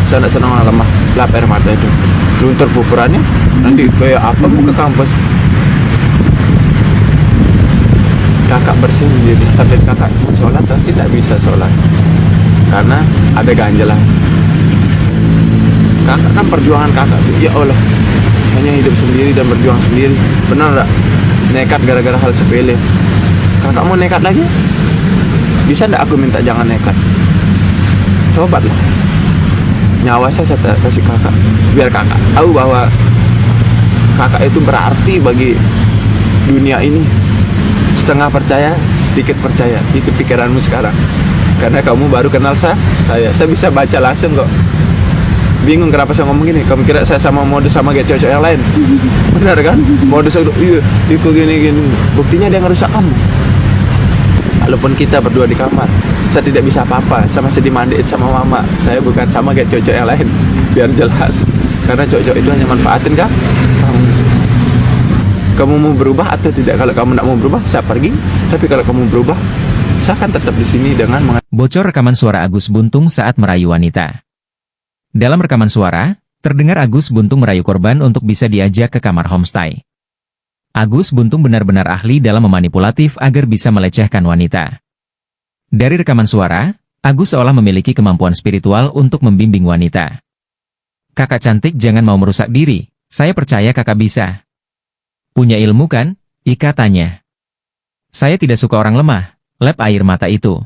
Saya tidak senang lemah lap air mata itu. Luntur pupurannya, nanti kayak apa muka kampus. Kakak bersih sendiri, sampai kakak mau sholat terus tidak bisa sholat karena ada ganjalan. Kakak kan perjuangan kakak tuh, ya Allah, hanya hidup sendiri dan berjuang sendiri. Benar tak? Nekat gara-gara hal sepele. Kakak mau nekat lagi? Bisa tidak aku minta jangan nekat? Tobatlah. Nyawa saya kasih kakak, biar kakak tahu bahwa kakak itu berarti bagi dunia ini. Setengah percaya, sedikit percaya. Itu pikiranmu sekarang. Karena kamu baru kenal saya. Saya bisa baca langsung kok. Bingung kenapa saya ngomong gini. Kamu kira saya sama modus sama kayak cowok yang lain? Benar kan? Modus iya, ikut gini. Buktinya dia ngerusak kamu. Walaupun kita berdua di kamar, saya tidak bisa apa-apa. Sama sedih mandiin sama mama. Saya bukan sama kayak cowok yang lain. Biar jelas. Karena cowok itu hanya manfaatin kan? Kamu mau berubah atau tidak? Kalau kamu tidak mau berubah, saya pergi. Tapi kalau kamu berubah, saya akan tetap di sini dengan Bocor rekaman suara Agus Buntung saat merayu wanita. Dalam rekaman suara, terdengar Agus Buntung merayu korban untuk bisa diajak ke kamar homestay. Agus Buntung benar-benar ahli dalam memanipulatif agar bisa melecehkan wanita. Dari rekaman suara, Agus seolah memiliki kemampuan spiritual untuk membimbing wanita. Kakak cantik jangan mau merusak diri, saya percaya kakak bisa. Punya ilmu kan? Ika tanya. Saya tidak suka orang lemah, lep air mata itu.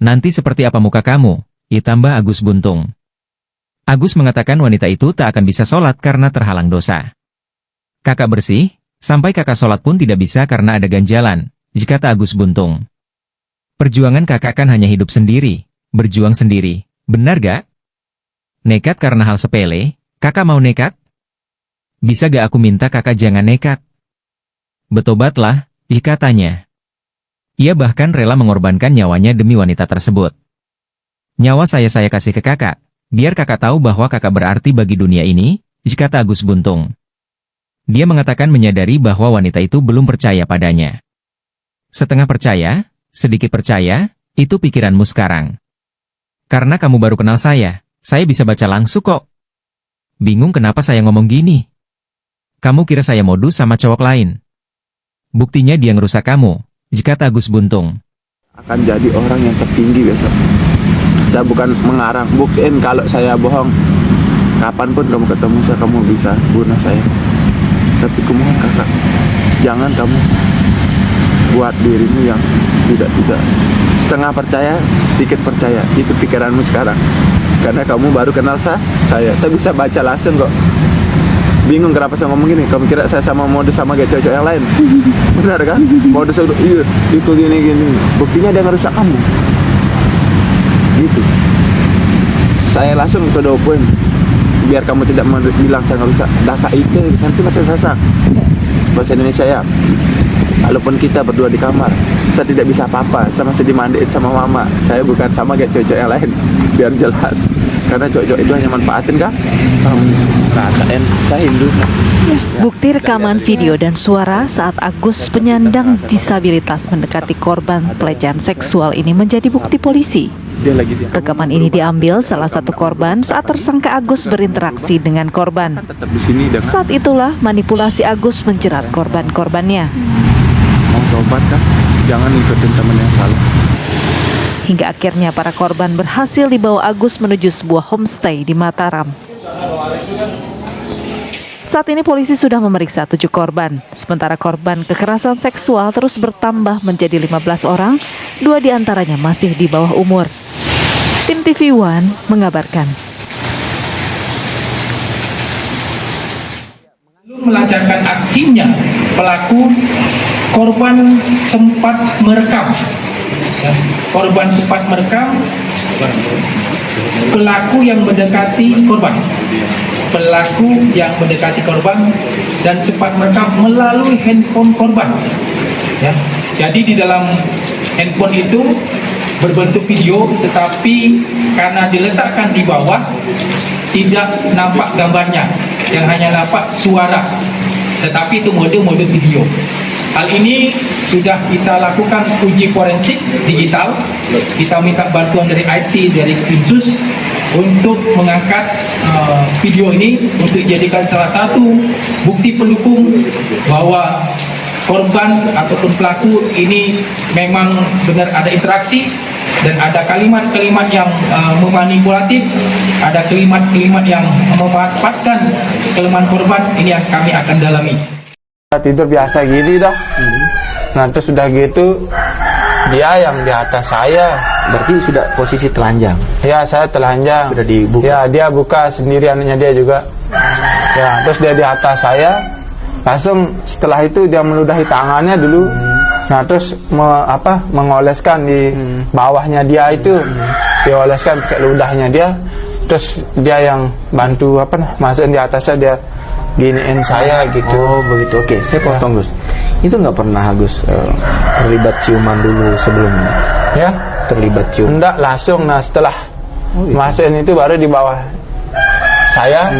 Nanti seperti apa muka kamu? Ditambah Agus Buntung. Agus mengatakan wanita itu tak akan bisa sholat karena terhalang dosa. Kakak bersih, sampai kakak sholat pun tidak bisa karena ada ganjalan, kata Agus Buntung. Perjuangan kakak kan hanya hidup sendiri, berjuang sendiri, benar gak? Nekat karena hal sepele, kakak mau nekat? Bisa gak aku minta kakak jangan nekat? Betobatlah, Ika tanya. Ia bahkan rela mengorbankan nyawanya demi wanita tersebut. Nyawa saya kasih ke kakak, biar kakak tahu bahwa kakak berarti bagi dunia ini, kata Agus Buntung. Dia mengatakan menyadari bahwa wanita itu belum percaya padanya. Setengah percaya, sedikit percaya, itu pikiranmu sekarang. Karena kamu baru kenal saya bisa baca langsung kok. Bingung kenapa saya ngomong gini? Kamu kira saya modus sama cowok lain? Buktinya dia ngerusak kamu, kata Agus Buntung. Akan jadi orang yang tertinggi besok. Saya bukan mengarang, buktiin kalau saya bohong. Kapanpun kamu ketemu saya, kamu bisa bunuh saya. Tapi kumohon kakak, jangan kamu buat dirimu yang tidak. Setengah percaya, sedikit percaya. Itu pikiranmu sekarang. Karena kamu baru kenal saya bisa baca langsung kok. Bingung kenapa saya ngomong gini. Kamu kira saya sama modus sama kayak cowok yang lain? Benar kan? Modus iya, ikut gini. Buktinya dia ngerusak kamu. Gitu. Saya langsung ke poin. Biar kamu tidak bilang saya ngerusak. Daka itu nanti masih sasak. Bahasa Indonesia ya. Walaupun kita berdua di kamar, saya tidak bisa apa-apa. Sama sedih mandiin sama mama. Saya bukan sama kayak cowok yang lain. Biar jelas. Karena cowok itu hanya manfaatin kan? Rasain, saya Hindu. Bukti rekaman video dan suara saat Agus penyandang disabilitas mendekati korban pelecehan seksual ini menjadi bukti polisi. Rekaman ini diambil salah satu korban saat tersangka Agus berinteraksi dengan korban. Saat itulah manipulasi Agus menjerat korban-korbannya. Mau tobat kan? Jangan ikutin teman yang salah. Hingga akhirnya para korban berhasil dibawa Agus menuju sebuah homestay di Mataram. Saat ini polisi sudah memeriksa 7 korban, sementara korban kekerasan seksual terus bertambah menjadi 15 orang, 2 diantaranya masih di bawah umur. Tim TV One mengabarkan. Melancarkan aksinya, pelaku korban sempat merekam. Korban sempat merekam pelaku yang mendekati korban. Pelaku yang mendekati korban dan sempat merekam melalui handphone korban. Ya. Jadi di dalam handphone itu berbentuk video, tetapi karena diletakkan di bawah tidak nampak gambarnya, yang hanya nampak suara. Tetapi itu mode video. Hal ini sudah kita lakukan uji forensik digital. Kita minta bantuan dari IT, dari Krimsus, untuk mengangkat video ini untuk dijadikan salah satu bukti pendukung bahwa korban ataupun pelaku ini memang benar ada interaksi dan ada kalimat-kalimat yang memanipulatif, ada kalimat-kalimat yang memanfaatkan kelemahan korban. Ini yang kami akan dalami. Tidur biasa gini dah. Nah terus udah gitu dia yang di atas saya. Berarti sudah posisi telanjang. Ya saya telanjang. Sudah dibuka. Ya dia buka sendiri, anaknya dia juga. Ya terus dia di atas saya. Langsung setelah itu dia meludahi tangannya dulu. Nah terus mengoleskan di bawahnya dia itu. Dioleskan pakai ludahnya dia. Terus dia yang bantu masukin di atasnya, dia giniin saya gitu. Oh begitu. Oke, saya potong Gus. Itu nggak pernah Gus terlibat ciuman dulu sebelumnya? Ya Terlibat cium? enggak langsung. Nah setelah masukin itu baru di bawah saya,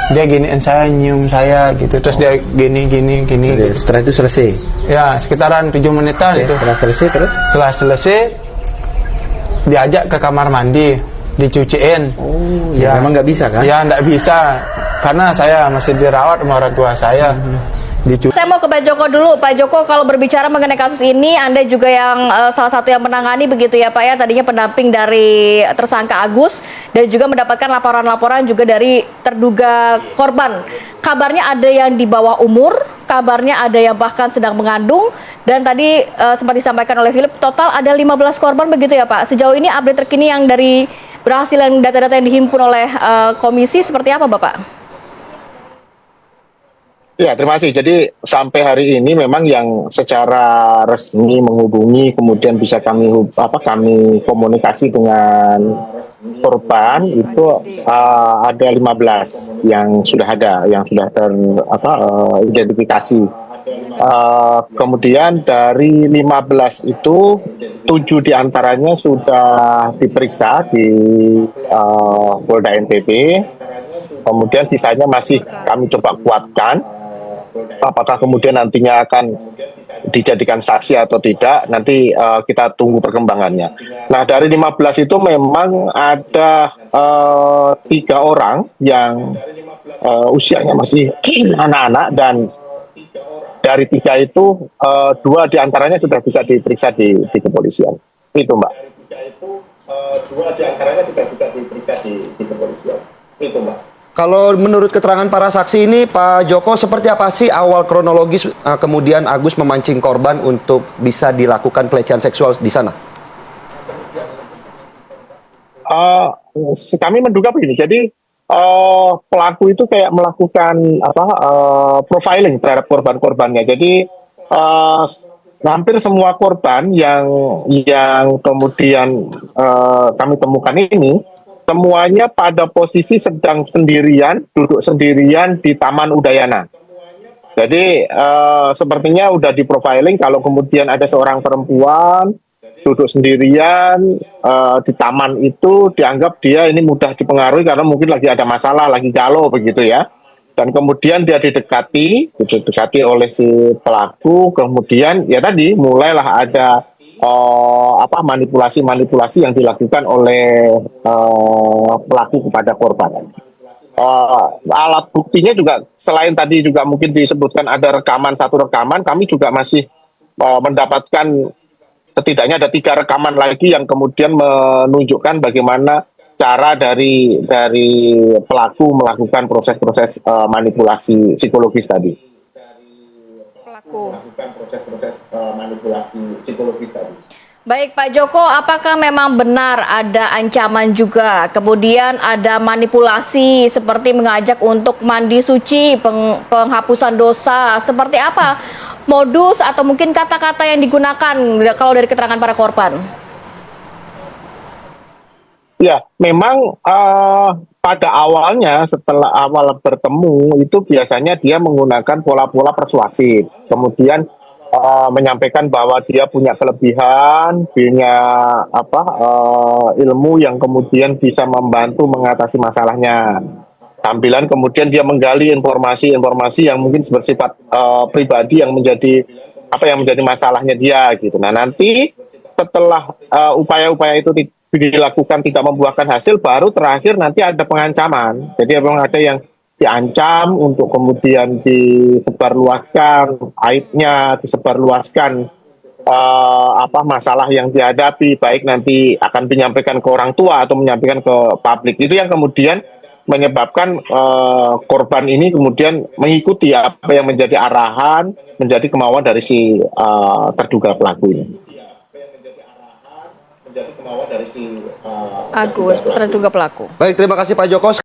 dia giniin saya, nyium saya gitu. Terus dia gini. Oke, setelah itu selesai? Ya sekitaran 7 menitan itu. Setelah selesai terus? Setelah selesai diajak ke kamar mandi, dicuciin. Oh ya, memang nggak bisa kan? Ya enggak bisa karena saya masih dirawat sama orang tua saya. Saya mau ke Pak Joko dulu. Pak Joko, kalau berbicara mengenai kasus ini, Anda juga yang salah satu yang menangani begitu ya Pak ya, tadinya pendamping dari tersangka Agus dan juga mendapatkan laporan-laporan juga dari terduga korban. Kabarnya ada yang di bawah umur, kabarnya ada yang bahkan sedang mengandung, dan tadi sempat disampaikan oleh Philip, total ada 15 korban begitu ya Pak. Sejauh ini update terkini yang dari berhasil yang data-data yang dihimpun oleh komisi seperti apa Bapak? Ya, terima kasih. Jadi sampai hari ini memang yang secara resmi menghubungi, kemudian bisa kami komunikasi dengan korban itu ada 15 yang sudah teridentifikasi. Kemudian dari 15 itu 7 diantaranya sudah diperiksa di Polda NTB. Kemudian sisanya masih kami coba kuatkan. Apakah kemudian nantinya akan dijadikan saksi atau tidak, nanti kita tunggu perkembangannya. Nah, dari 15 itu memang ada 3 orang yang usianya masih anak-anak, dan dari 3 itu 2 diantaranya sudah bisa diperiksa di kepolisian. Itu Mbak. Kalau menurut keterangan para saksi ini, Pak Joko, seperti apa sih awal kronologis kemudian Agus memancing korban untuk bisa dilakukan pelecehan seksual di sana? Kami menduga begini. Jadi pelaku itu kayak melakukan profiling terhadap korban-korbannya. Jadi hampir semua korban yang kemudian kami temukan ini, semuanya pada posisi sedang sendirian, duduk sendirian di Taman Udayana. Jadi sepertinya udah di profiling kalau kemudian ada seorang perempuan duduk sendirian di taman itu, dianggap dia ini mudah dipengaruhi karena mungkin lagi ada masalah, lagi galau begitu ya. Dan kemudian dia didekati oleh si pelaku, kemudian ya tadi mulailah ada manipulasi yang dilakukan oleh pelaku kepada korban. Alat buktinya juga selain tadi juga mungkin disebutkan ada satu rekaman, kami juga masih mendapatkan setidaknya ada 3 rekaman lagi yang kemudian menunjukkan bagaimana cara dari pelaku melakukan proses-proses manipulasi psikologis tadi. Baik Pak Joko, apakah memang benar ada ancaman juga, kemudian ada manipulasi seperti mengajak untuk mandi suci, penghapusan dosa, seperti apa modus atau mungkin kata-kata yang digunakan kalau dari keterangan para korban? Ya, memang pada awalnya setelah awal bertemu itu biasanya dia menggunakan pola-pola persuasif, kemudian menyampaikan bahwa dia punya kelebihan, punya ilmu yang kemudian bisa membantu mengatasi masalahnya. Tampilan kemudian dia menggali informasi yang mungkin bersifat pribadi yang menjadi masalahnya dia gitu. Nah, nanti setelah upaya-upaya itu dilakukan tidak membuahkan hasil, baru terakhir nanti ada pengancaman. Jadi memang ada yang diancam untuk kemudian disebarluaskan aibnya, disebarluaskan masalah yang dihadapi, baik nanti akan menyampaikan ke orang tua atau menyampaikan ke publik. Itu yang kemudian menyebabkan korban ini kemudian mengikuti apa yang menjadi arahan, menjadi kemauan dari si terduga pelaku ini. Agus, terduga pelaku. Baik, terima kasih Pak Joko.